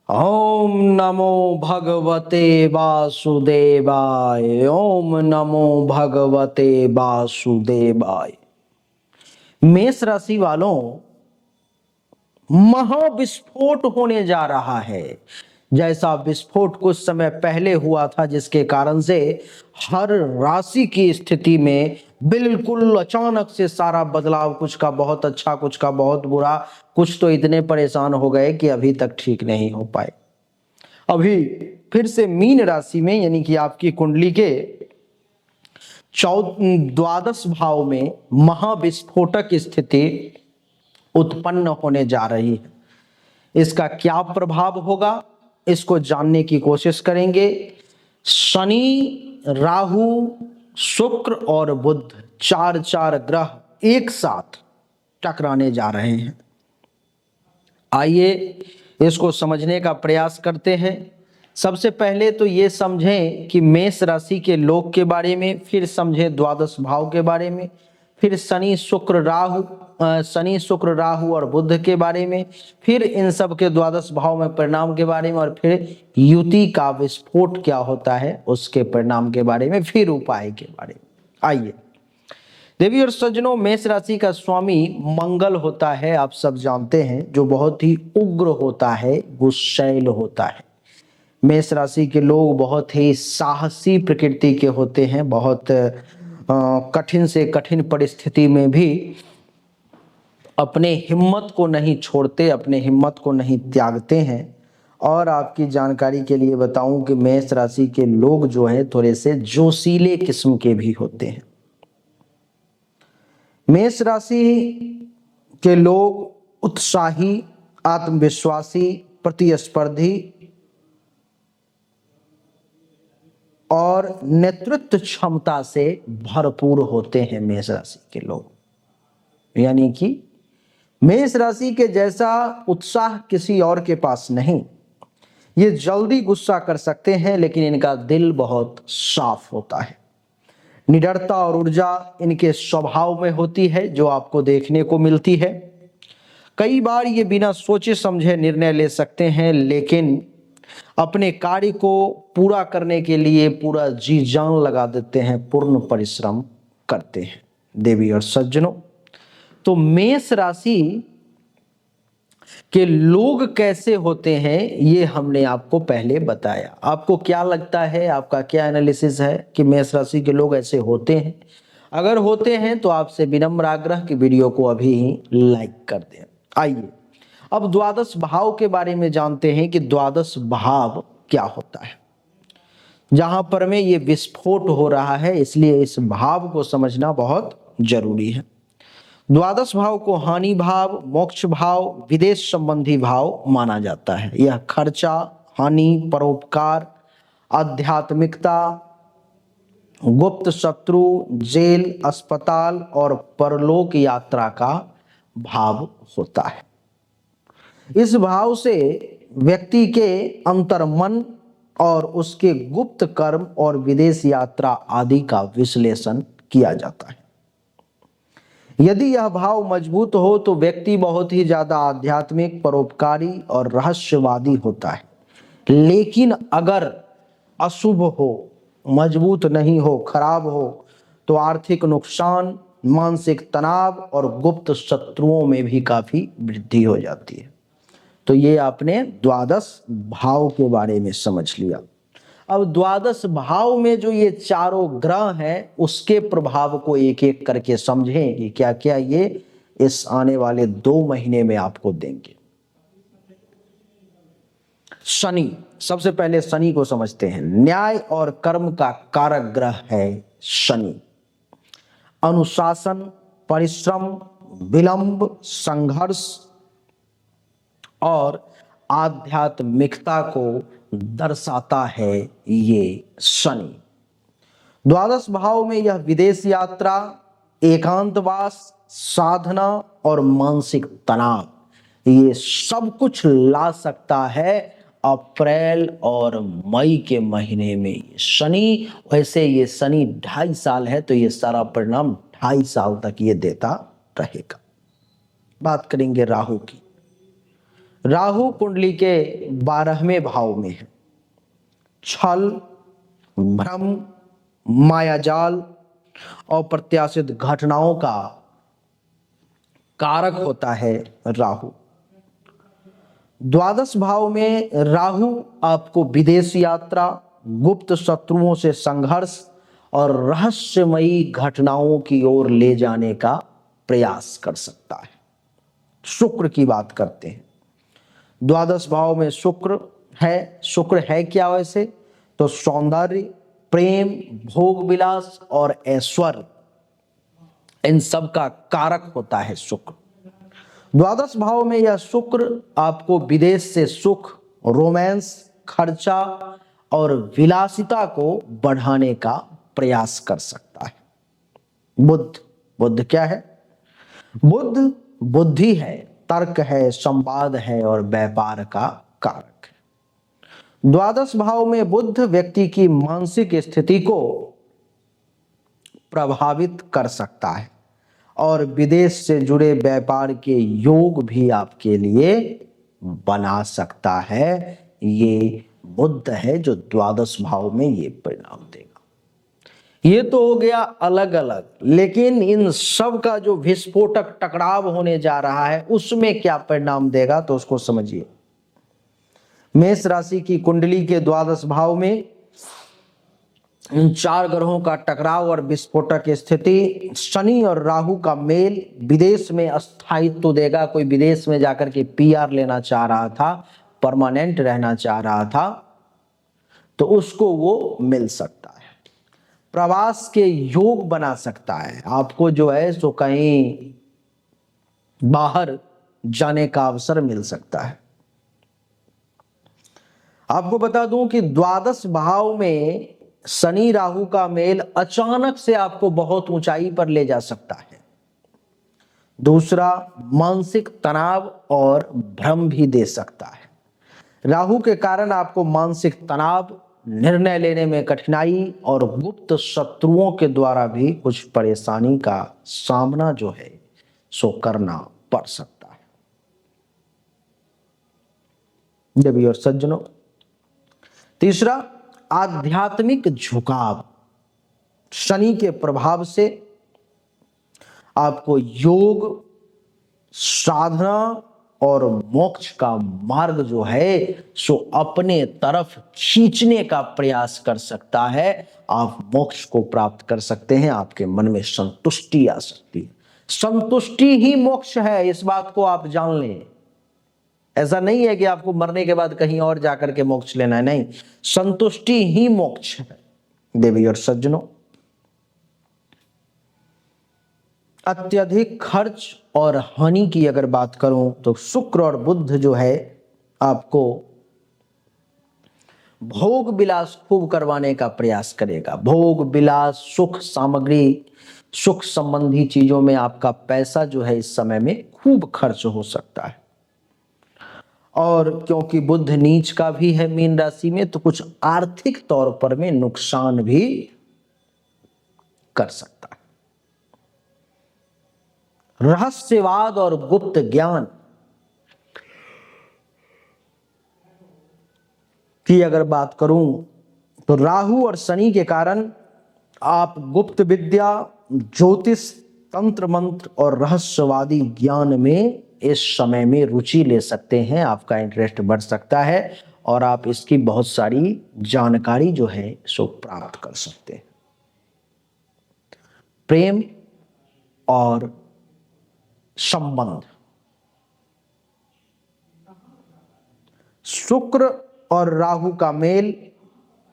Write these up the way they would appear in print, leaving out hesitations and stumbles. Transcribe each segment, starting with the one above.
ओम नमो भगवते वासुदेवाय। ओम नमो भगवते वासुदेवाय। मेष राशि वालों, महाविस्फोट होने जा रहा है। जैसा विस्फोट कुछ समय पहले हुआ था, जिसके कारण से हर राशि की स्थिति में बिल्कुल अचानक से सारा बदलाव, कुछ का बहुत अच्छा, कुछ का बहुत बुरा, कुछ तो इतने परेशान हो गए कि अभी तक ठीक नहीं हो पाए। अभी फिर से मीन राशि में, यानी कि आपकी कुंडली के द्वादश भाव में महाविस्फोटक स्थिति उत्पन्न होने जा रही है। इसका क्या प्रभाव होगा, इसको जानने की कोशिश करेंगे। शनि, राहु, शुक्र और बुध, चार चार ग्रह एक साथ टकराने जा रहे हैं। आइए इसको समझने का प्रयास करते हैं। सबसे पहले तो ये समझें कि मेष राशि के लोग के बारे में, फिर समझें द्वादश भाव के बारे में, फिर शनि शुक्र राहु और बुध के बारे में, फिर इन सब के द्वादश भाव में परिणाम के बारे में, और फिर युति का विस्फोट क्या होता है उसके परिणाम के बारे में, फिर उपाय के बारे में। आइए देवी और सज्जनों, मेष राशि का स्वामी मंगल होता है, आप सब जानते हैं, जो बहुत ही उग्र होता है, गुस्सैल होता है। मेष राशि के लोग बहुत ही साहसी प्रकृति के होते हैं, बहुत कठिन से कठिन परिस्थिति में भी अपने हिम्मत को नहीं छोड़ते, अपने हिम्मत को नहीं त्यागते हैं। और आपकी जानकारी के लिए बताऊं कि मेष राशि के लोग जो हैं थोड़े से जोशीले किस्म के भी होते हैं। मेष राशि के लोग उत्साही, आत्मविश्वासी, प्रतिस्पर्धी और नेतृत्व क्षमता से भरपूर होते हैं। मेष राशि के लोग, यानी कि मेष राशि के जैसा उत्साह किसी और के पास नहीं। ये जल्दी गुस्सा कर सकते हैं, लेकिन इनका दिल बहुत साफ होता है। निडरता और ऊर्जा इनके स्वभाव में होती है, जो आपको देखने को मिलती है। कई बार ये बिना सोचे समझे निर्णय ले सकते हैं, लेकिन अपने कार्य को पूरा करने के लिए पूरा जी जान लगा देते हैं, पूर्ण परिश्रम करते हैं। देवी और सज्जनों, तो मेष राशि के लोग कैसे होते हैं ये हमने आपको पहले बताया। आपको क्या लगता है, आपका क्या एनालिसिस है कि मेष राशि के लोग ऐसे होते हैं? अगर होते हैं तो आपसे विनम्र आग्रह कि वीडियो को अभी ही लाइक कर दें। आइए अब द्वादश भाव के बारे में जानते हैं कि द्वादश भाव क्या होता है। जहां पर में ये विस्फोट हो रहा है, इसलिए इस भाव को समझना बहुत जरूरी है। द्वादश भाव को हानि भाव, मोक्ष भाव, विदेश संबंधी भाव माना जाता है। यह खर्चा, हानि, परोपकार, आध्यात्मिकता, गुप्त शत्रु, जेल, अस्पताल और परलोक यात्रा का भाव होता है। इस भाव से व्यक्ति के अंतर्मन और उसके गुप्त कर्म और विदेश यात्रा आदि का विश्लेषण किया जाता है। यदि यह भाव मजबूत हो तो व्यक्ति बहुत ही ज्यादा आध्यात्मिक, परोपकारी और रहस्यवादी होता है। लेकिन अगर अशुभ हो, मजबूत नहीं हो, खराब हो, तो आर्थिक नुकसान, मानसिक तनाव और गुप्त शत्रुओं में भी काफी वृद्धि हो जाती है। तो ये आपने द्वादश भाव के बारे में समझ लिया। अब द्वादश भाव में जो ये चारों ग्रह हैं उसके प्रभाव को एक एक करके समझें कि क्या क्या ये इस आने वाले 2 महीने में आपको देंगे। शनि, सबसे पहले शनि को समझते हैं। न्याय और कर्म का कारक ग्रह है शनि। अनुशासन, परिश्रम, विलंब, संघर्ष और आध्यात्मिकता को दर्शाता है ये शनि। द्वादश भाव में यह विदेश यात्रा, एकांतवास, साधना और मानसिक तनाव, ये सब कुछ ला सकता है अप्रैल और मई के महीने में शनि। वैसे ये शनि 2.5 साल है, तो ये सारा परिणाम 2.5 साल तक ये देता रहेगा। बात करेंगे राहु की। राहु कुंडली के 12वें भाव में है। छल, भ्रम, मायाजाल और प्रत्याशित घटनाओं का कारक होता है राहु। द्वादश भाव में राहु आपको विदेश यात्रा, गुप्त शत्रुओं से संघर्ष और रहस्यमयी घटनाओं की ओर ले जाने का प्रयास कर सकता है। शुक्र की बात करते हैं। द्वादश भाव में शुक्र है क्या वैसे? तो सौंदर्य, प्रेम, भोग विलास और ऐश्वर्य, इन सब का कारक होता है शुक्र। द्वादश भाव में यह शुक्र आपको विदेश से सुख, रोमांस, खर्चा और विलासिता को बढ़ाने का प्रयास कर सकता है। बुध क्या है? बुध बुद्धि है, तर्क है, संवाद है और व्यापार का कारक है। द्वादश भाव में बुध व्यक्ति की मानसिक स्थिति को प्रभावित कर सकता है और विदेश से जुड़े व्यापार के योग भी आपके लिए बना सकता है। ये बुध है जो द्वादश भाव में ये परिणाम देगा। ये तो हो गया अलग अलग, लेकिन इन सब का जो विस्फोटक टकराव होने जा रहा है उसमें क्या परिणाम देगा तो उसको समझिए। मेष राशि की कुंडली के द्वादश भाव में इन 4 ग्रहों का टकराव और विस्फोटक स्थिति, शनि और राहु का मेल विदेश में अस्थायित्व देगा। कोई विदेश में जाकर के पीआर लेना चाह रहा था, परमानेंट रहना चाह रहा था, तो उसको वो मिल सकता है। प्रवास के योग बना सकता है। आपको जो है सो कहीं बाहर जाने का अवसर मिल सकता है। आपको बता दूं कि द्वादश भाव में शनि राहु का मेल अचानक से आपको बहुत ऊंचाई पर ले जा सकता है। दूसरा, मानसिक तनाव और भ्रम भी दे सकता है। राहु के कारण आपको मानसिक तनाव, निर्णय लेने में कठिनाई और गुप्त शत्रुओं के द्वारा भी कुछ परेशानी का सामना जो है सो करना पड़ सकता है। देवी और सज्जनों, तीसरा, आध्यात्मिक झुकाव। शनि के प्रभाव से आपको योग, साधना और मोक्ष का मार्ग जो है सो अपने तरफ खींचने का प्रयास कर सकता है। आप मोक्ष को प्राप्त कर सकते हैं। आपके मन में संतुष्टि आ सकती है। संतुष्टि ही मोक्ष है, इस बात को आप जान लें। ऐसा नहीं है कि आपको मरने के बाद कहीं और जाकर के मोक्ष लेना है, नहीं, संतुष्टि ही मोक्ष है। देवी और सज्जनों, अत्यधिक खर्च और हानि की अगर बात करूं तो शुक्र और बुध जो है आपको भोग विलास खूब करवाने का प्रयास करेगा। भोग विलास, सुख सामग्री, सुख संबंधी चीजों में आपका पैसा जो है इस समय में खूब खर्च हो सकता है। और क्योंकि बुध नीच का भी है मीन राशि में, तो कुछ आर्थिक तौर पर में नुकसान भी कर सकता है। रहस्यवाद और गुप्त ज्ञान की अगर बात करूं तो राहु और शनि के कारण आप गुप्त विद्या, ज्योतिष, तंत्र मंत्र और रहस्यवादी ज्ञान में इस समय में रुचि ले सकते हैं। आपका इंटरेस्ट बढ़ सकता है और आप इसकी बहुत सारी जानकारी जो है सो प्राप्त कर सकते हैं। प्रेम और संबंध, शुक्र और राहु का मेल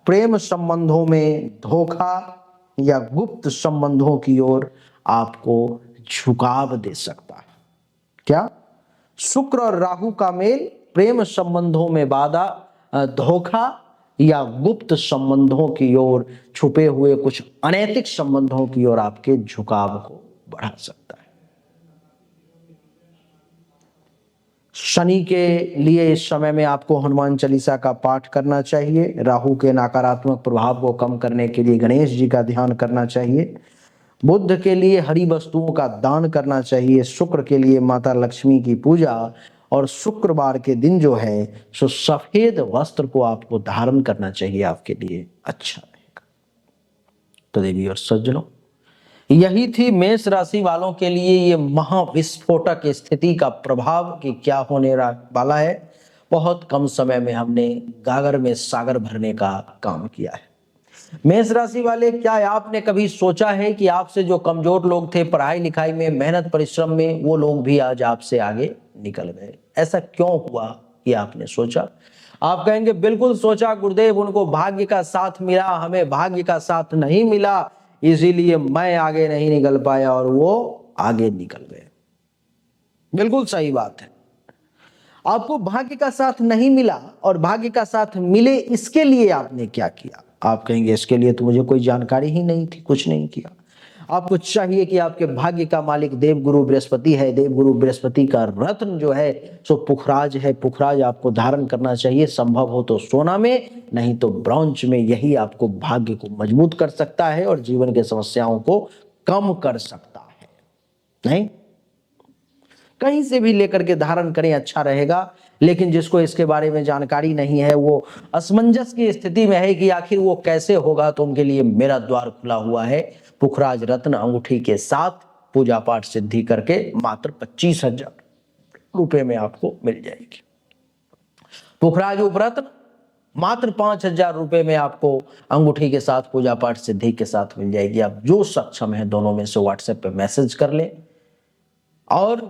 प्रेम संबंधों में धोखा या गुप्त संबंधों की ओर आपको झुकाव दे सकता है। क्या? शुक्र और राहु का मेल प्रेम संबंधों में बाधा, धोखा या गुप्त संबंधों की ओर, छुपे हुए कुछ अनैतिक संबंधों की ओर आपके झुकाव को बढ़ा सकता है। शनि के लिए इस समय में आपको हनुमान चालीसा का पाठ करना चाहिए। राहु के नकारात्मक प्रभाव को कम करने के लिए गणेश जी का ध्यान करना चाहिए। बुध के लिए हरी वस्तुओं का दान करना चाहिए। शुक्र के लिए माता लक्ष्मी की पूजा और शुक्रवार के दिन जो है सो सफेद वस्त्र को आपको धारण करना चाहिए, आपके लिए अच्छा रहेगा। तो देवी और सज्जनों, यही थी मेष राशि वालों के लिए ये महाविस्फोटक स्थिति का प्रभाव कि क्या होने वाला है। बहुत कम समय में हमने गागर में सागर भरने का काम किया है। मेष राशि वाले, क्या आपने कभी सोचा है कि आपसे जो कमजोर लोग थे पढ़ाई लिखाई में, मेहनत परिश्रम में, वो लोग भी आज आपसे आगे निकल गए? ऐसा क्यों हुआ कि आपने सोचा? आप कहेंगे बिल्कुल सोचा गुरुदेव, उनको भाग्य का साथ मिला, हमें भाग्य का साथ नहीं मिला, इसीलिए मैं आगे नहीं निकल पाया और वो आगे निकल गए। बिल्कुल सही बात है। आपको भाग्य का साथ नहीं मिला और भाग्य का साथ मिले इसके लिए आपने क्या किया? आप कहेंगे इसके लिए तो मुझे कोई जानकारी ही नहीं थी, कुछ नहीं किया। आपको चाहिए कि आपके भाग्य का मालिक देवगुरु बृहस्पति है। देवगुरु बृहस्पति का रत्न जो है सो पुखराज है। पुखराज आपको धारण करना चाहिए, संभव हो तो सोना में, नहीं तो ब्रॉन्ज में। यही आपको भाग्य को मजबूत कर सकता है और जीवन के समस्याओं को कम कर सकता है। नहीं, कहीं से भी लेकर के धारण करें, अच्छा रहेगा। लेकिन जिसको इसके बारे में जानकारी नहीं है वो असमंजस की स्थिति में है कि आखिर वो कैसे होगा, तो उनके लिए मेरा द्वार खुला हुआ है। पुखराज रत्न अंगूठी के साथ पूजा पाठ सिद्धि करके मात्र 25,000 रुपए में आपको मिल जाएगी। पुखराज उपरत्न मात्र 5,000 रुपए में आपको अंगूठी के साथ पूजा पाठ सिद्धि के साथ मिल जाएगी। आप जो सक्षम है दोनों में से व्हाट्सएप पे मैसेज कर लें और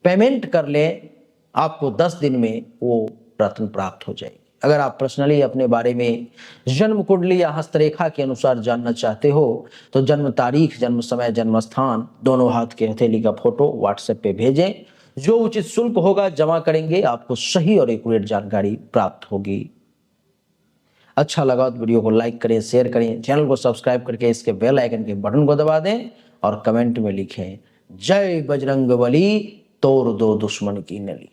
पेमेंट कर लें, आपको 10 दिन में वो रत्न प्राप्त हो जाएगी। अगर आप पर्सनली अपने बारे में जन्म कुंडली या हस्तरेखा के अनुसार जानना चाहते हो तो जन्म तारीख, जन्म समय, जन्म स्थान, दोनों हाथ के हथेली का फोटो व्हाट्सएप पे भेजें। जो उचित शुल्क होगा जमा करेंगे, आपको सही और एक्यूरेट जानकारी प्राप्त होगी। अच्छा लगा तो वीडियो को लाइक करें, शेयर करें, चैनल को सब्सक्राइब करके इसके बेल आइकन के बटन को दबा दें और कमेंट में लिखें जय बजरंग बली, तोड़ दो दुश्मन की नली।